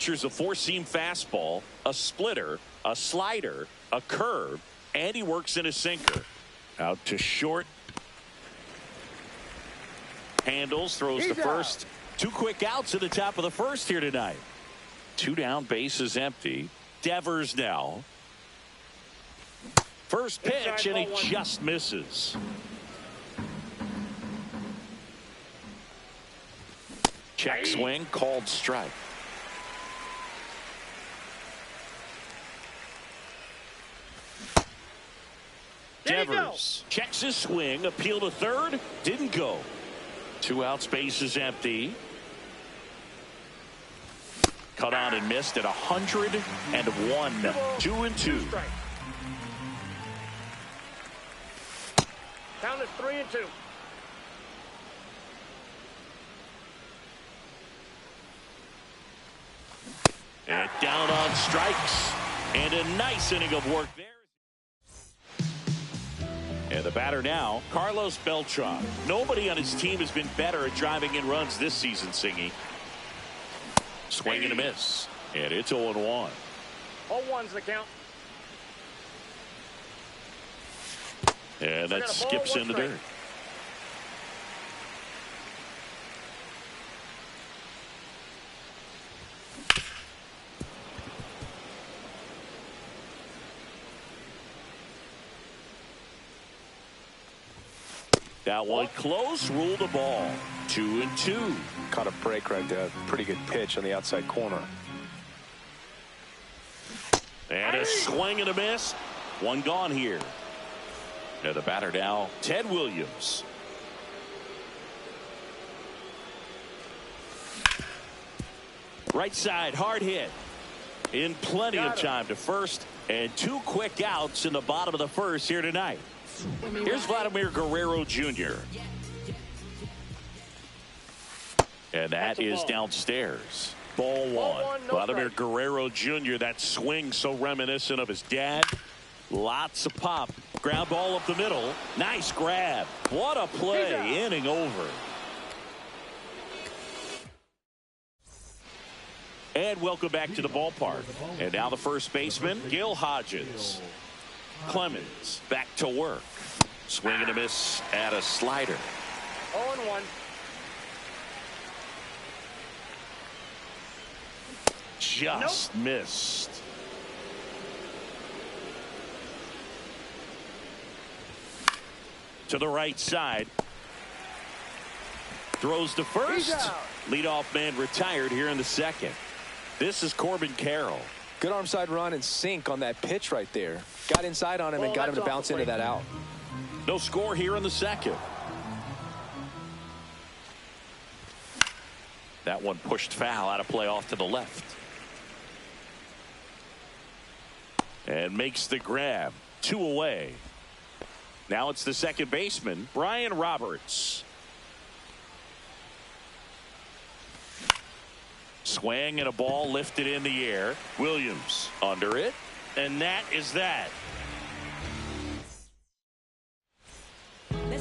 Features a four-seam fastball, a splitter, a slider, a curve, and he works in a sinker. Out to short. Handles, throws to first. 2 quick outs at the top of the first here tonight. 2 down, bases empty. Devers now. First pitch, and he just misses. Check swing, called strike. Devers checks his swing, appeal to third, didn't go. 2 outs, bases empty. Cut on and missed at 101. 2-2. Count is 3-2. And down on strikes. And a nice inning of work there. And the batter now, Carlos Beltran. Nobody on his team has been better at driving in runs this season, Singy. Swing and a miss. And it's 0-1. 0-1's the count. And that skips in the dirt. That one close, ruled the ball. 2-2. Caught a break right there. Pretty good pitch on the outside corner. And a swing and a miss. One gone here. And the batter now, Ted Williams. Right side, hard hit. In plenty of time to first, and 2 quick outs in the bottom of the first here tonight. Here's Vladimir Guerrero Jr. And that is downstairs. Ball 1. Vladimir Guerrero Jr. That swing so reminiscent of his dad. Lots of pop. Ground ball up the middle. Nice grab. What a play. Inning over. And welcome back to the ballpark. And now the first baseman, Gil Hodges. Clemens back to work. Swing and a miss at a slider. 0-1. Just missed. To the right side. Throws to first. Leadoff man retired here in the second. This is Corbin Carroll. Good arm side run and sink on that pitch right there. Got inside on him and got him to bounce into that out. No score here in the second. That one pushed foul, out of play off to the left. And makes the grab. 2 away. Now it's the second baseman, Brian Roberts. Swing and a ball lifted in the air. Williams under it. And that is that.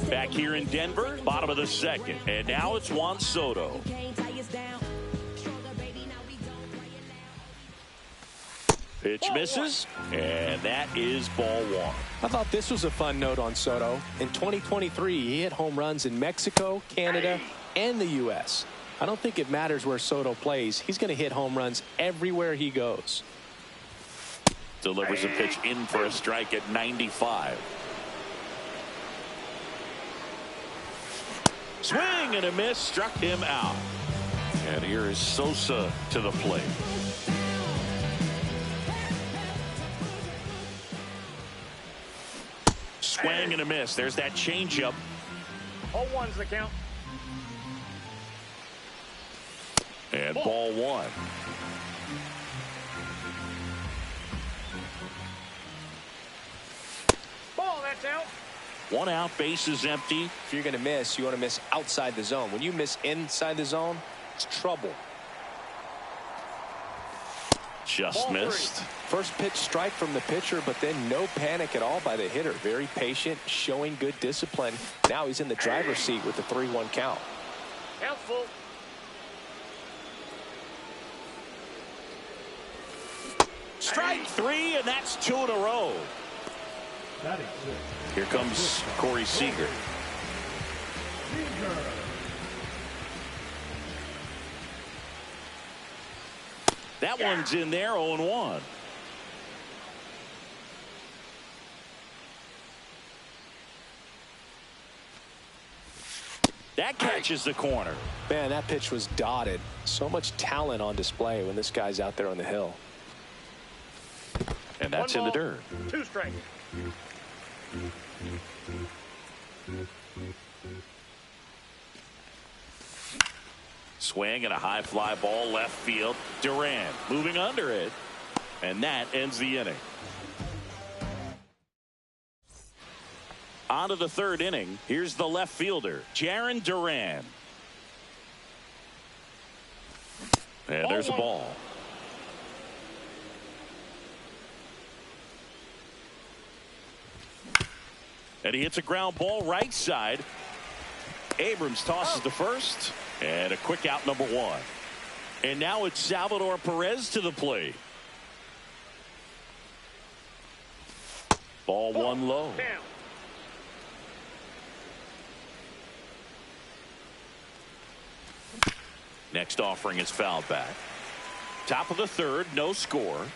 Back here in Denver, bottom of the second. And now it's Juan Soto. Pitch misses, and that is ball 1. I thought this was a fun note on Soto. In 2023, he hit home runs in Mexico, Canada, and the U.S. I don't think it matters where Soto plays. He's going to hit home runs everywhere he goes. Delivers a pitch in for a strike at 95. Swing and a miss, struck him out. And here is Sosa to the plate. Swing and a miss. There's that changeup. 0-1's the count. And ball 1. Ball, that's out. 1 out, bases empty. If you're going to miss, you want to miss outside the zone. When you miss inside the zone, it's trouble. Just Ball missed. 3. First pitch strike from the pitcher, but then no panic at all by the hitter. Very patient, showing good discipline. Now he's in the driver's seat with the 3-1 count. Count full. Strike three, and that's 2 in a row. Here comes Corey Seager. That one's in there, 0-1. That catches the corner. Man, that pitch was dotted. So much talent on display when this guy's out there on the hill. And that's in the dirt. 2 strikes. Swing and a high fly ball left field. Duran moving under it. And that ends the inning. On to the third inning. Here's the left fielder, Jarren Duran. And there's a ball. And he hits a ground ball right side. Abrams tosses to first. And a quick out, number 1. And now it's Salvador Perez to the plate. Ball 1 low. Next offering is fouled back. Top of the third, no score.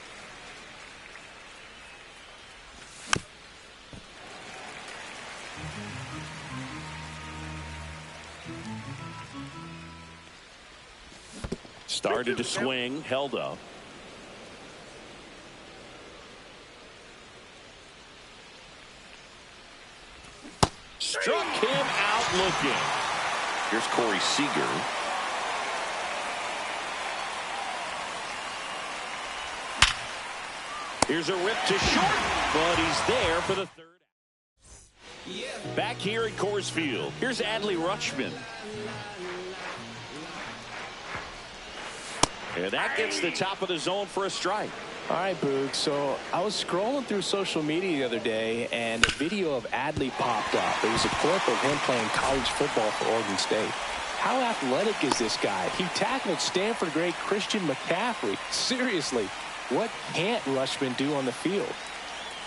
Started to swing, held up. Struck him out looking. Here's Corey Seager. Here's a rip to short, but he's there for the third. Back here at Coors Field, here's Adley Rutschman. And that gets the top of the zone for a strike. All right, Boog. So I was scrolling through social media the other day, and a video of Adley popped up. It was a clip of him playing college football for Oregon State. How athletic is this guy? He tackled Stanford great Christian McCaffrey. Seriously, what can't Rutschman do on the field?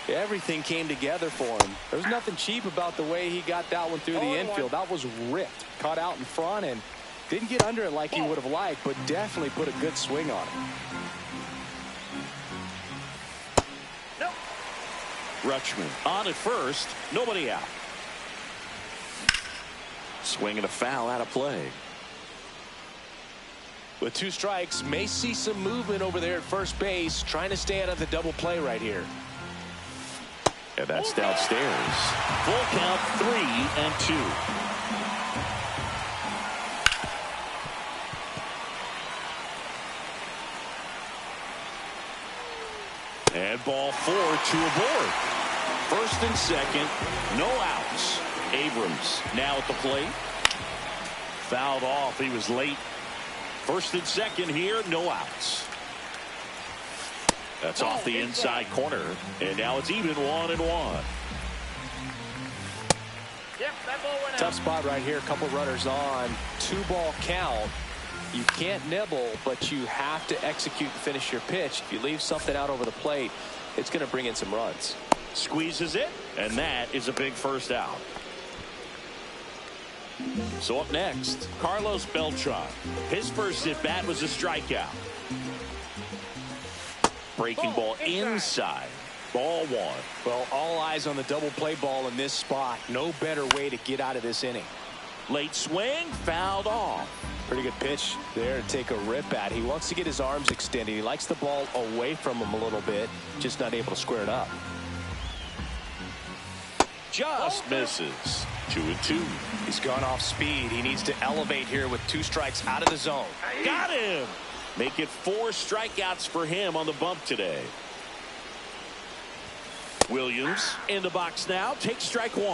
Everything came together for him. There's nothing cheap about the way he got that one through the infield. That was ripped, caught out in front, and didn't get under it like he would have liked, but definitely put a good swing on it. Nope. Rutschman on at first, nobody out. Swing and a foul out of play. With 2 strikes, may see some movement over there at first base, trying to stay out of the double play right here. And that's downstairs. Full count, 3-2. And ball 4, 2 aboard. First and second, no outs. Abrams now at the plate. Fouled off. He was late. First and second here, no outs. That's off the inside corner. And now it's even 1-1. Yep, that ball went out. Tough spot right here. A couple runners on. 2-ball count. You can't nibble, but you have to execute and finish your pitch. If you leave something out over the plate, it's going to bring in some runs. Squeezes it, and that is a big first out. So up next, Carlos Beltran. His first at bat was a strikeout. Breaking ball inside. Ball 1. Well, all eyes on the double play ball in this spot. No better way to get out of this inning. Late swing, fouled off. Pretty good pitch there to take a rip at. He wants to get his arms extended. He likes the ball away from him a little bit, just not able to square it up. Just misses. 2-2. He's gone off speed. He needs to elevate here with 2 strikes out of the zone. Got him. Make it 4 strikeouts for him on the bump today. Williams in the box now. Takes strike 1.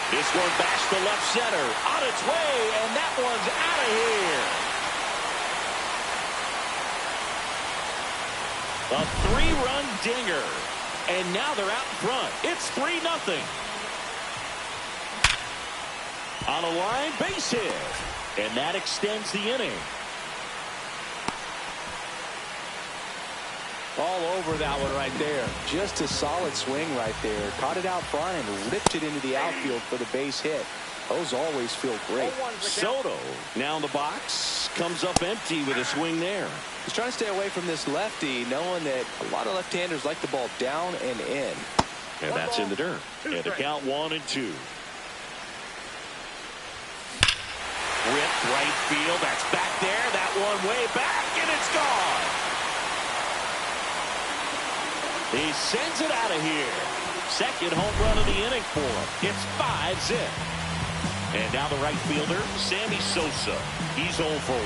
This one bashed to left center. On its way, and that one's out of here. A 3-run dinger. And now they're out in front. It's 3-0. On a line, base hit. And that extends the inning. All over that one right there. Just a solid swing right there. Caught it out front and ripped it into the outfield for the base hit. Those always feel great. Soto now in the box. Comes up empty with a swing there. He's trying to stay away from this lefty, knowing that a lot of left-handers like the ball down and in. And that's in the dirt. And the count 1-2. Ripped right field. That's back there. That one way back, and it's gone. He sends it out of here. Second home run of the inning for him. It's 5-zip. And now the right fielder, Sammy Sosa. He's 0 for 1.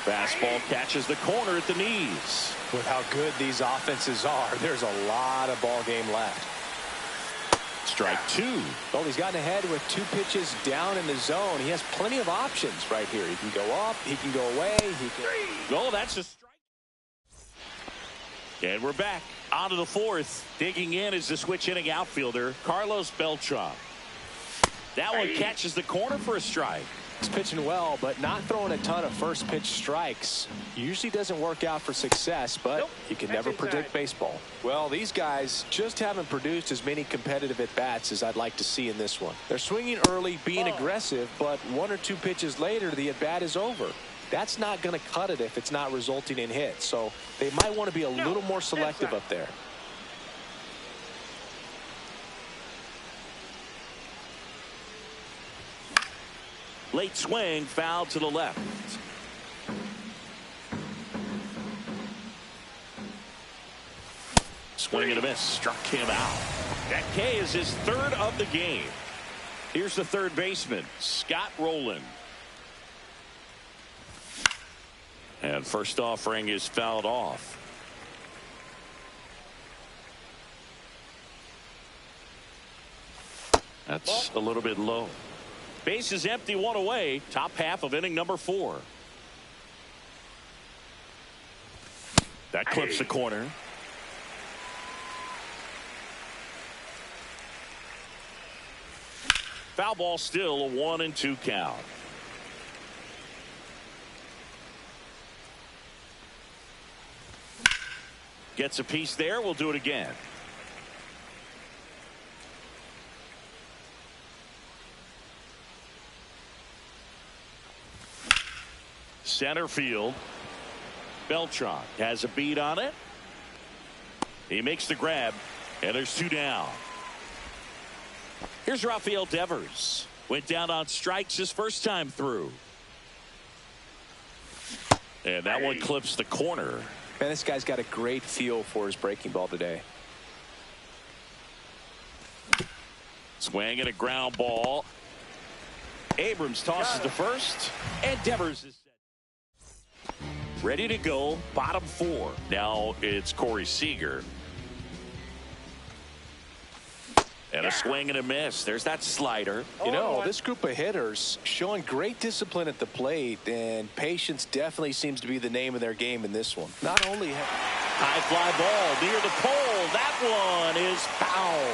Fastball catches the corner at the knees. With how good these offenses are, there's a lot of ball game left. Strike 2. Well, he's gotten ahead with 2 pitches down in the zone. He has plenty of options right here. He can go up, he can go away, he can... Oh, that's a strike. And we're back onto the 4th. Digging in is the switch inning outfielder, Carlos Beltran. That one catches the corner for a strike. He's pitching well, but not throwing a ton of first pitch strikes. Usually doesn't work out for success, but you can never predict baseball. Well, these guys just haven't produced as many competitive at-bats as I'd like to see in this one. They're swinging early, being aggressive, but 1 or 2 pitches later, the at-bat is over. That's not going to cut it if it's not resulting in hits, so they might want to be a little more selective up there. Late swing, foul to the left. Swing and a miss, struck him out. That K is his 3rd of the game. Here's the third baseman, Scott Rowland. And first offering is fouled off. That's a little bit low. Base is empty, 1 away. Top half of inning number 4. That clips the corner. Foul ball, still a 1-2 count. Gets a piece there. We'll do it again. Center field. Beltran has a beat on it. He makes the grab, and there's 2 down. Here's Rafael Devers. Went down on strikes his first time through. And that one clips the corner. Man, this guy's got a great feel for his breaking ball today. Swing and a ground ball. Abrams tosses to first, and Devers is ready to go. Bottom 4. Now it's Corey Seager. And a swing and a miss. There's that slider. You know, this group of hitters showing great discipline at the plate, and patience definitely seems to be the name of their game in this one. Not only high fly ball near the pole. That one is foul.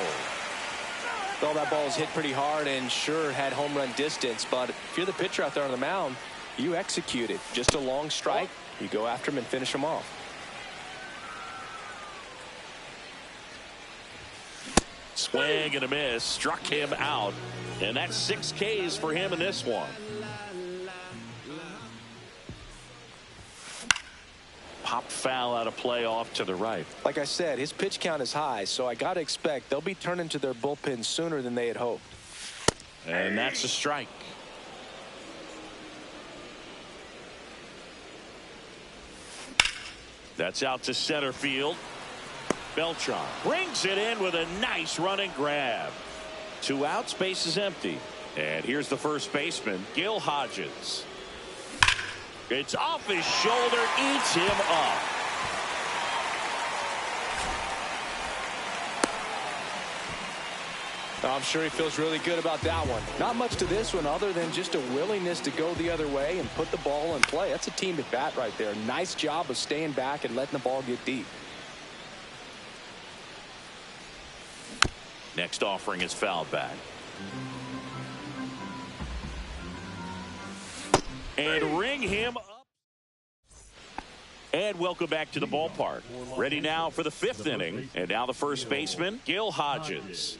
Well, that ball is hit pretty hard and sure had home run distance, but if you're the pitcher out there on the mound, you execute it. Just a long strike. You go after him and finish him off. Swing and a miss, struck him out, and that's 6 Ks for him in this one. Popped foul out of play off to the right. Like I said, his pitch count is high, so I got to expect they'll be turning to their bullpen sooner than they had hoped. And that's a strike. That's out to center field. Beltran brings it in with a nice running grab. 2 outs, base is empty. And here's the first baseman, Gil Hodges. It's off his shoulder, eats him up. I'm sure he feels really good about that one. Not much to this one other than just a willingness to go the other way and put the ball in play. That's a team at bat right there. Nice job of staying back and letting the ball get deep. Next offering is fouled back. And ring him up. And welcome back to the ballpark. Ready now for the 5th inning. And now the first baseman, Gil Hodges.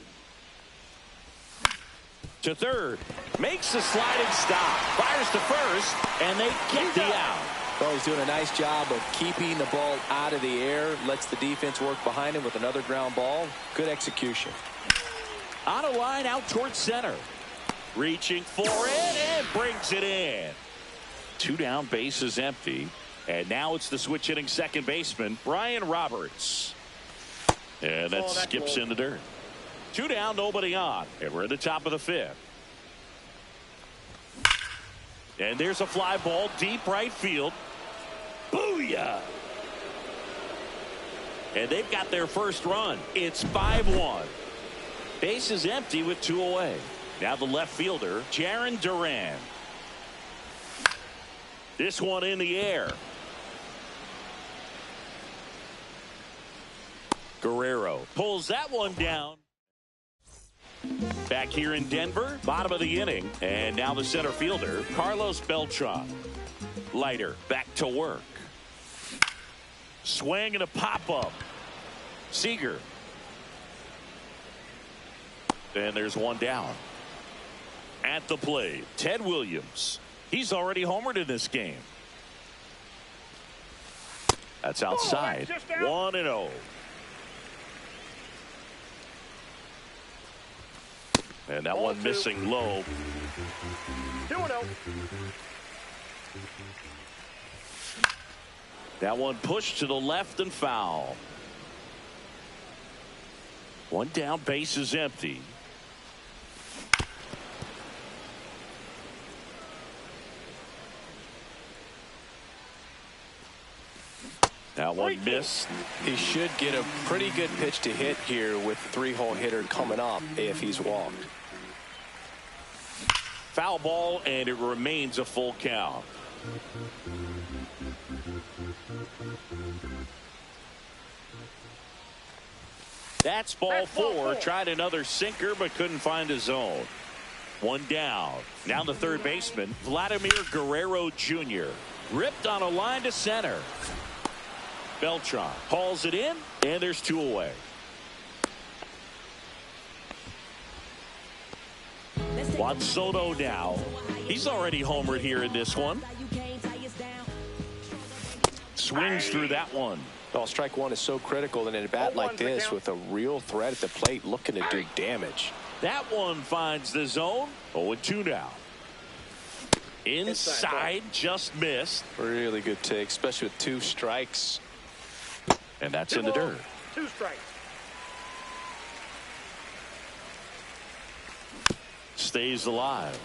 To third. Makes the sliding stop. Fires to first. And they get the out. Well, he's doing a nice job of keeping the ball out of the air. Lets the defense work behind him with another ground ball. Good execution. On a line out towards center. Reaching for it and brings it in. 2 down, bases empty. And now it's the switch hitting second baseman, Brian Roberts. And that skips in the dirt. 2 down, nobody on. And we're at the top of the 5th. And there's a fly ball deep right field. Booyah! And they've got their first run. It's 5-1. Base is empty with 2 away. Now the left fielder, Jarren Duran. This one in the air. Guerrero pulls that one down. Back here in Denver, bottom of the inning. And now the center fielder, Carlos Beltran. Leiter back to work. Swing and a pop-up. Seager. And there's one down. At the plate, Ted Williams. He's already homered in this game. That's outside. 1-0. And that one missing low. 2-0. That one pushed to the left and foul. 1 down, base is empty. That one missed. He should get a pretty good pitch to hit here with the 3-hole hitter coming up if he's walked. Foul ball, and it remains a full count. That's ball 4. Tried another sinker, but couldn't find a zone. 1 down. Now the third baseman, Vladimir Guerrero Jr. Ripped on a line to center. Beltran hauls it in, and there's 2 away. Juan Soto now. He's already homered here in this one. Swings through that one. Well, strike 1 is so critical in a bat like this with a real threat at the plate looking to do damage. That one finds the zone. 0-2 now. Inside, just missed. Really good take, especially with 2 strikes. And that's in the dirt. 2 strikes. Stays alive.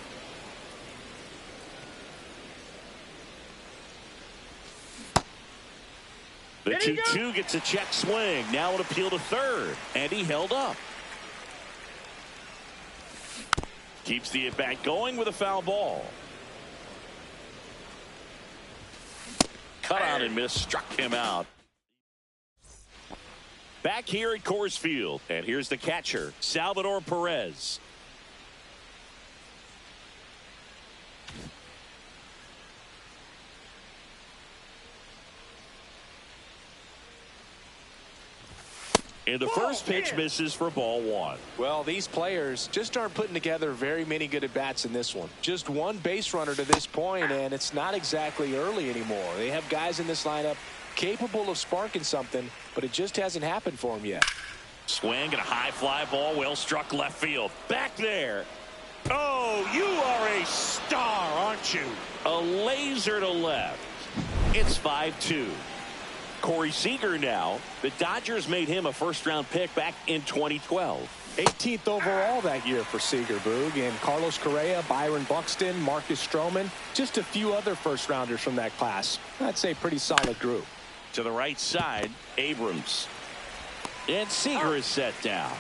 The 2-2 gets a check swing. Now an appeal to third. And he held up. Keeps the at-bat going with a foul ball. Cut out and miss. Struck him out. Back here at Coors Field. And here's the catcher, Salvador Perez. And the first pitch misses for ball 1. Well, these players just aren't putting together very many good at-bats in this one. Just 1 base runner to this point, and it's not exactly early anymore. They have guys in this lineup capable of sparking something, but it just hasn't happened for them yet. Swing and a high fly ball, well struck left field. Back there. Oh, you are a star, aren't you? A laser to left. It's 5-2. Corey Seager now. The Dodgers made him a first-round pick back in 2012. 18th overall that year for Seager, Boog. And Carlos Correa, Byron Buxton, Marcus Stroman, just a few other first-rounders from that class. I'd say pretty solid group. To the right side, Abrams. And Seager is set down.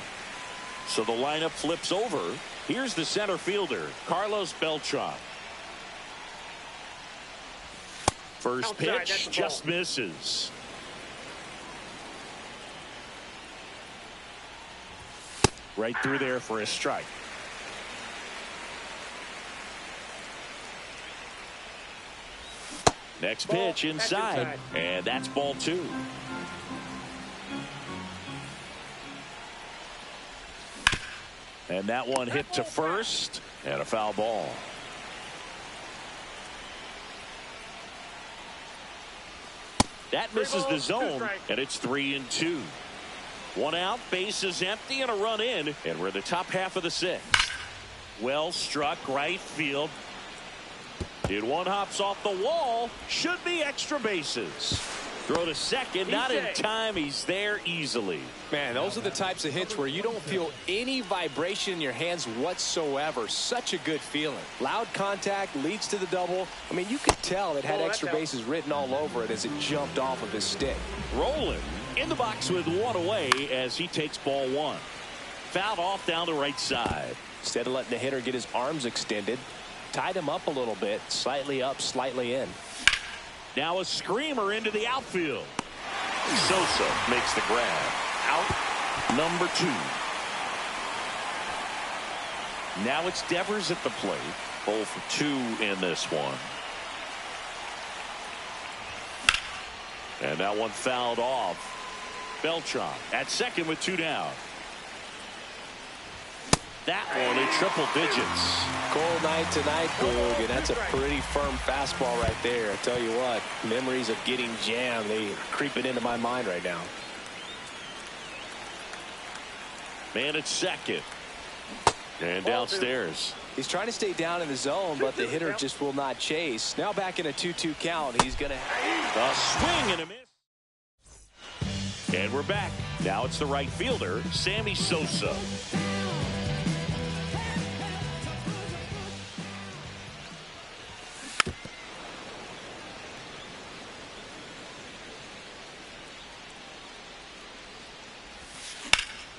So the lineup flips over. Here's the center fielder, Carlos Beltran. First pitch just misses. Right through there for a strike. Next pitch inside, and that's ball 2. And that one hit to first, and a foul ball. That misses the zone, and it's 3-2. 1 out, bases empty, and a run in, and we're in the top half of the 6th. Well struck, right field. Did one hops off the wall, should be extra bases. Throw to second, not in time. He's there easily. Man, those are the types of hits where you don't feel any vibration in your hands whatsoever. Such a good feeling. Loud contact leads to the double. I mean, you could tell it had extra bases written all over it as it jumped off of his stick. Rolling in the box with 1 away as he takes ball 1. Fouled off down the right side. Instead of letting the hitter get his arms extended, tied him up a little bit, slightly up, slightly in. Now a screamer into the outfield. Sosa makes the grab. Out number 2. Now it's Devers at the plate. 0 for 2 in this one. And that one fouled off. Beltran at second with 2 down. That one in triple digits. Cold night tonight, Boog, and that's a pretty firm fastball right there. I tell you what, memories of getting jammed, they creeping into my mind right now. Man at second. And downstairs. He's trying to stay down in the zone, but the hitter just will not chase. Now back in a 2-2 count. He's going to... A swing and a miss. And we're back. Now it's the right fielder, Sammy Sosa.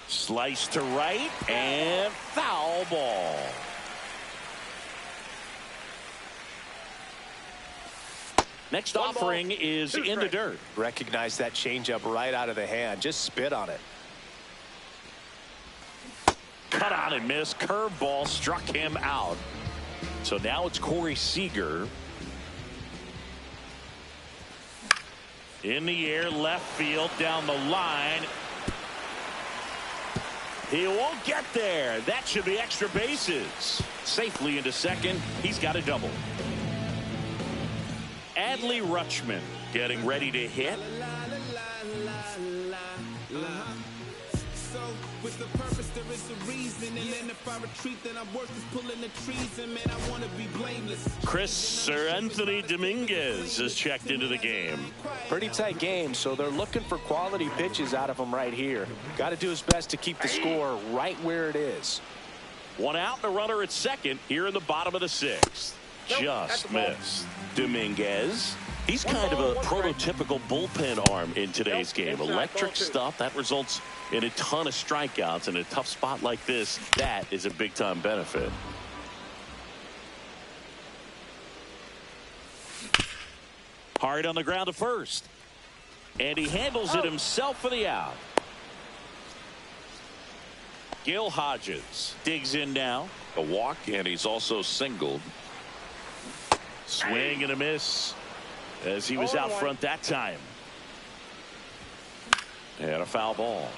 Slice to right and foul ball. Next offering is in the dirt. Recognize that changeup right out of the hand. Just spit on it. Cut on and miss. Curveball struck him out. So now it's Corey Seager. In the air, left field, down the line. He won't get there. That should be extra bases. Safely into second. He's got a double. Adley Rutschman getting ready to hit. With the purpose, there is a reason, and then if I retreat, then I'm worth is pulling the trees, and man, I want to be blameless. Sir Anthony Dominguez has checked into the game. Pretty tight game, so they're looking for quality pitches out of him right here. Got to do his best to keep the score right where it is. 1 out and a runner at second here in the bottom of the 6th. Just missed. Dominguez. He's kind of a prototypical bullpen arm in today's game. Electric stuff that results in a ton of strikeouts in a tough spot like this. That is a big time benefit. Hard on the ground to first. And he handles it himself for the out. Gil Hodges digs in now. A walk, and he's also singled. Swing and a miss as he was out front that time. And a foul ball.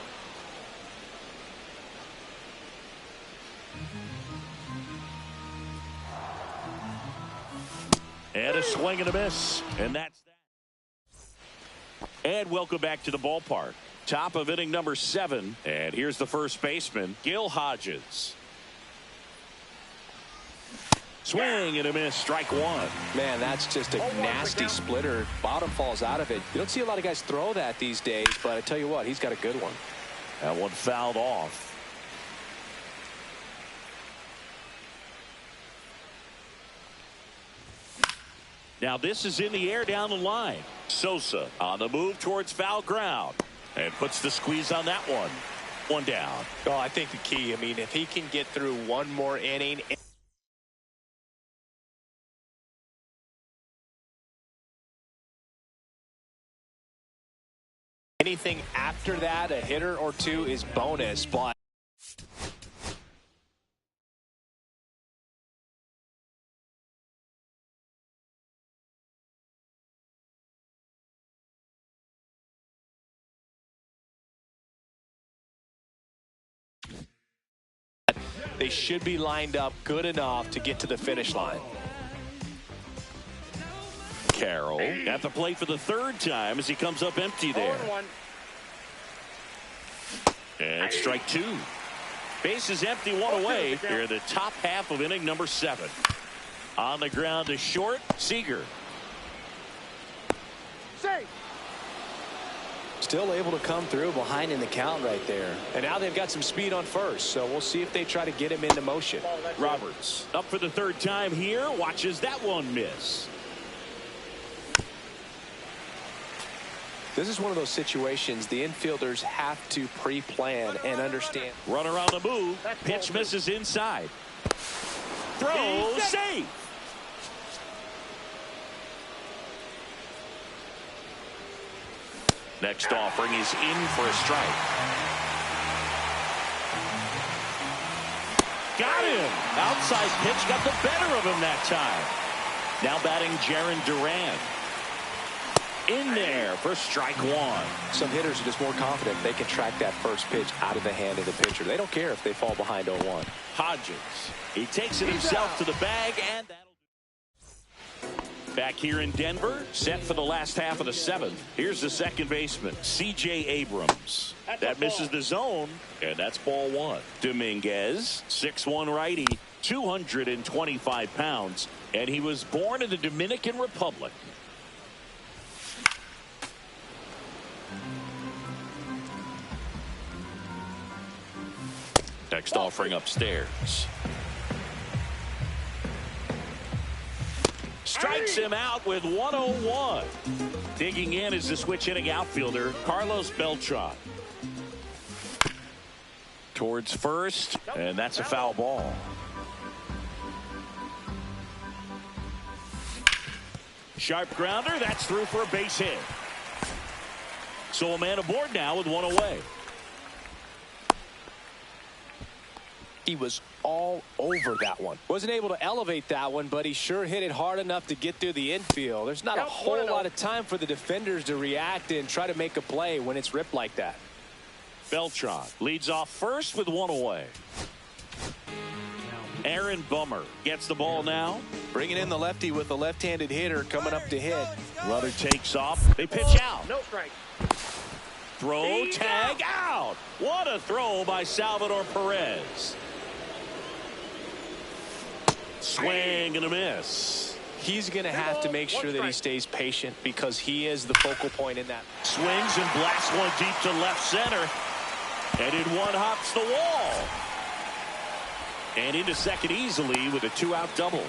And a swing and a miss. And that's that. And welcome back to the ballpark. Top of inning number 7. And here's the first baseman, Gil Hodges. Swing and a miss, strike 1. Man, that's just a nasty splitter. Bottom falls out of it. You don't see a lot of guys throw that these days, but I tell you what, he's got a good one. That one fouled off. Now this is in the air down the line. Sosa on the move towards foul ground and puts the squeeze on that one. 1 down. Oh, I think the key, I mean, if he can get through one more inning. Anything after that, a hitter or two is bonus, but They should be lined up good enough to get to the finish line. Carroll at the plate for the third time as he comes up empty there. And strike two. Base is empty, one away. Here in the top half of inning number 7. On the ground to short, Seager. Safe. Still able to come through behind in the count right there. And now they've got some speed on first, so we'll see if they try to get him into motion. Roberts up for the third time here. Watches that one miss. This is one of those situations the infielders have to pre-plan and understand. Runner on the move. Pitch misses inside. Throw safe. Next offering is in for a strike. Got him. Outside pitch got the better of him that time. Now batting Jarren Duran. In there for strike one. Some hitters are just more confident they can track that first pitch out of the hand of the pitcher. They don't care if they fall behind 0-1. Hodges. He takes it himself to the bag, and that'll do. Back here in Denver, set for the last half of the 7th. Here's the second baseman, C.J. Abrams. That misses the zone, and that's ball one. Dominguez, 6'1" righty, 225 pounds, and he was born in the Dominican Republic. Next offering upstairs. Strikes him out with 101. Digging in is the switch hitting outfielder, Carlos Beltran. Towards first, and that's a foul ball. Sharp grounder, that's through for a base hit. So a man aboard now with one away. He was all over that one. Wasn't able to elevate that one, but he sure hit it hard enough to get through the infield. There's not a whole lot of time for the defenders to react and try to make a play when it's ripped like that. Beltran leads off first with one away. Aaron Bummer gets the ball now. Bringing in the lefty with the left-handed hitter coming up to hit. Runner takes off. They pitch out. No strike. Throw, tag, out. What a throw by Salvador Perez. Swing and a miss. He's going to have to make sure that he stays patient because he is the focal point in that. Swings and blasts one deep to left center. And in one hops the wall. And into second easily with a 2-out double.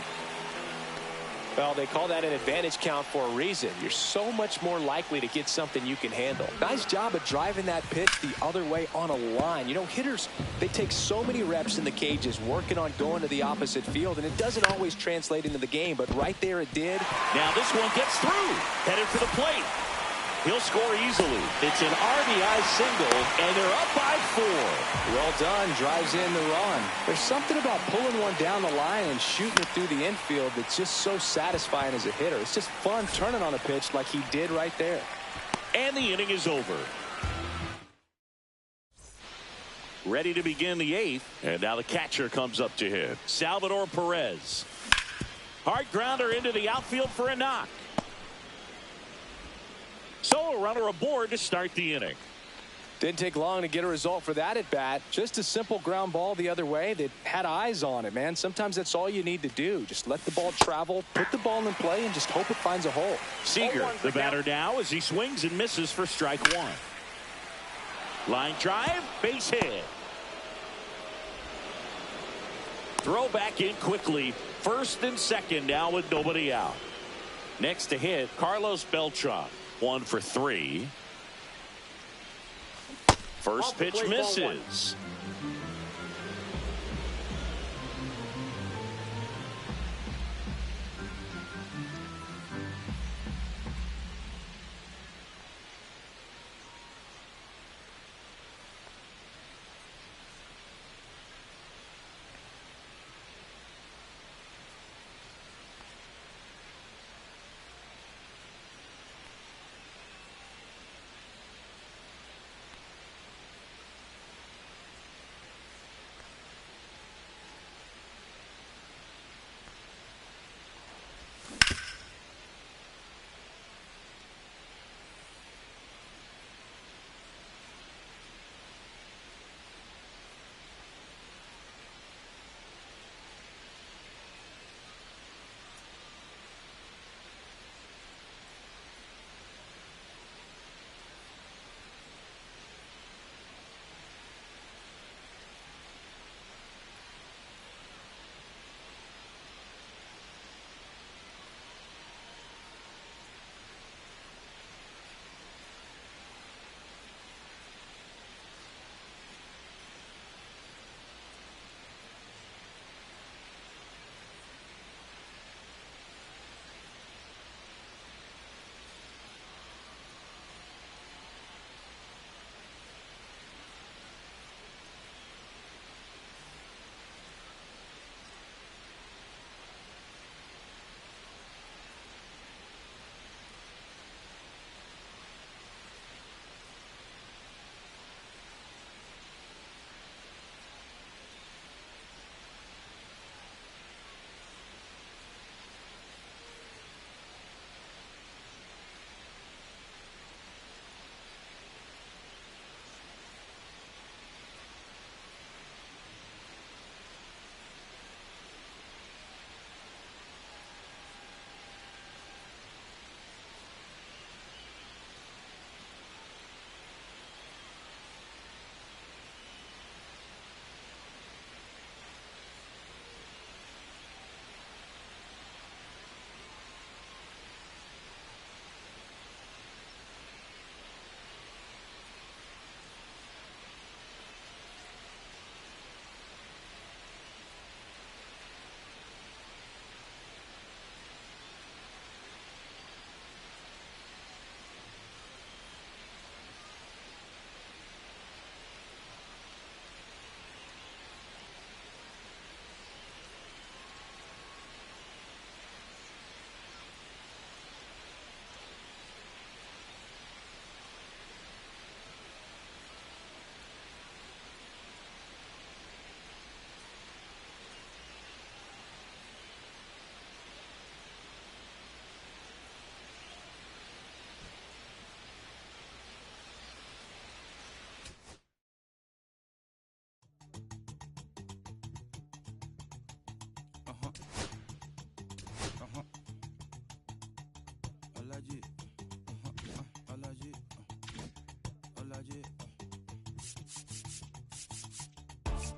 Well, they call that an advantage count for a reason. You're so much more likely to get something you can handle. Nice job of driving that pitch the other way on a line. You know, hitters, they take so many reps in the cages working on going to the opposite field, and it doesn't always translate into the game, but right there it did. Now this one gets through. Headed for the plate. He'll score easily. It's an RBI single, and they're up by 4. Well done. Drives in the run. There's something about pulling one down the line and shooting it through the infield that's just so satisfying as a hitter. It's just fun turning on a pitch like he did right there. And the inning is over. Ready to begin the 8th, and now the catcher comes up to hit. Salvador Perez. Hard grounder into the outfield for a knock. So a runner aboard to start the inning. Didn't take long to get a result for that at bat. Just a simple ground ball the other way. They had eyes on it, man. Sometimes that's all you need to do. Just let the ball travel, put the ball in play, and just hope it finds a hole. Seager, the batter now, as he swings and misses for strike one. Line drive, base hit. Throw back in quickly. First and second now with nobody out. Next to hit, Carlos Beltran. 1 for 3. First pitch misses.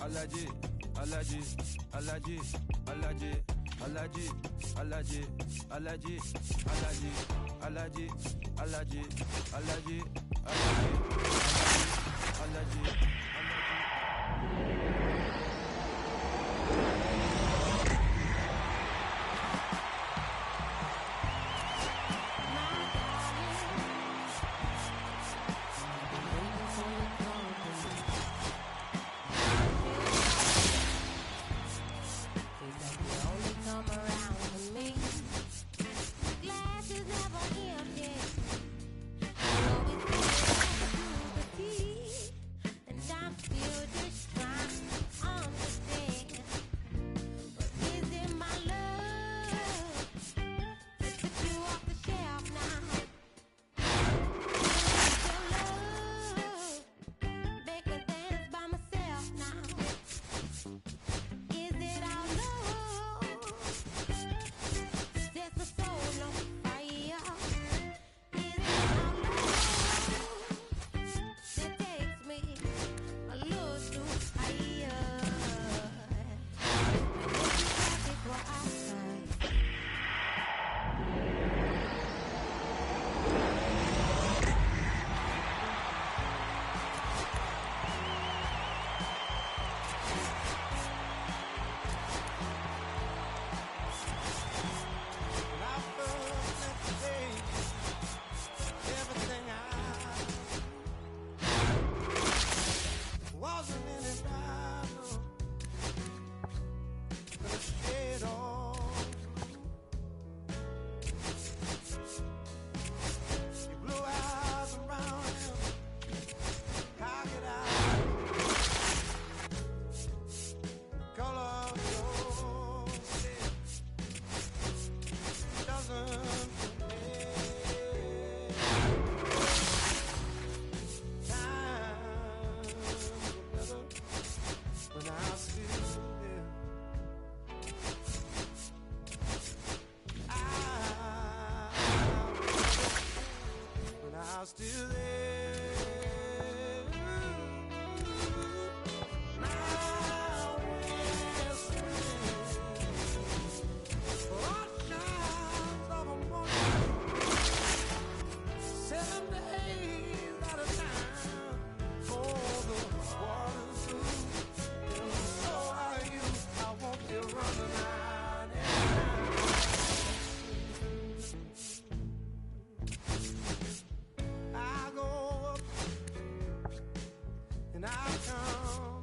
Alaji, Alaji, Alaji, Alaji, Alaji, Alaji, Alaji, Alaji, Alaji, Alaji, Alaji, Alaji, still there. Now we're oceans of a morning, 7 days at a time. Oh, the water's blue, and so are you. I won't be running out and I go up and I come